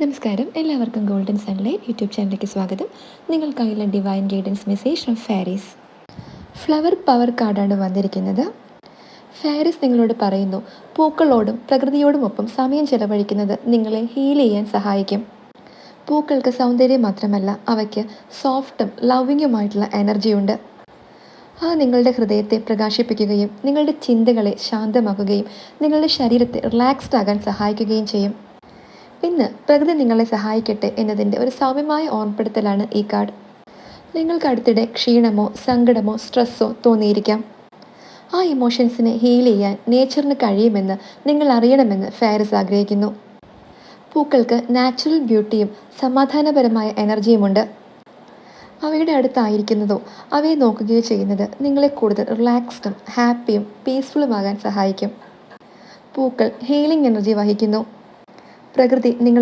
നമസ്കാരം, എല്ലാവർക്കും golden sunlight YouTube ചാനലിലേക്ക് സ്വാഗതം. നിങ്ങൾക്കായുള്ള divine guidance message from fairies. Flower power കാർഡാണ് വന്നിരിക്കുന്നത്. ഫാരീസ് നിങ്ങളോട് പറയുന്നു, പൂക്കളോടും പ്രകൃതിയോടുമൊപ്പം സമയം ചെലവഴിക്കുന്നത് നിങ്ങളെ ഹീൽ ചെയ്യാൻ സഹായിക്കും. പൂക്കൾക്ക് സൗന്ദര്യം മാത്രമല്ല, അവയ്ക്ക് സോഫ്റ്റും ലവിങ്ങുമായിട്ടുള്ള എനർജിയുണ്ട്. അത് നിങ്ങളുടെ ഹൃദയത്തെ പ്രകാശിപ്പിക്കുകയും നിങ്ങളുടെ ചിന്തകളെ ശാന്തമാക്കുകയും നിങ്ങളുടെ ശരീരത്തെ റിലാക്സ്ഡ് ആകാൻ സഹായിക്കുകയും ചെയ്യും. ഇന്ന് പ്രകൃതി നിങ്ങളെ സഹായിക്കട്ടെ എന്നതിൻ്റെ ഒരു സൗമ്യമായ ഓർമ്മപ്പെടുത്തലാണ് ഈ കാർഡ്. നിങ്ങൾക്ക് അടുത്തിടെ ക്ഷീണമോ സങ്കടമോ സ്ട്രെസ്സോ തോന്നിയിരിക്കാം. ആ ഇമോഷൻസിനെ ഹീൽ ചെയ്യാൻ നേച്ചറിന് കഴിയുമെന്ന് നിങ്ങൾ അറിയണമെന്ന് ഫാരീസ് ആഗ്രഹിക്കുന്നു. പൂക്കൾക്ക് നാച്ചുറൽ ബ്യൂട്ടിയും സമാധാനപരമായ എനർജിയുമുണ്ട്. അവയുടെ അടുത്തായിരിക്കുന്നതോ അവയെ നോക്കുകയോ ചെയ്യുന്നത് നിങ്ങളെ കൂടുതൽ റിലാക്സ്ഡും ഹാപ്പിയും പീസ്ഫുള്ളുമാകാൻ സഹായിക്കും. പൂക്കൾ ഹീലിംഗ് എനർജി വഹിക്കുന്നു. പ്രകൃതി നിങ്ങളെ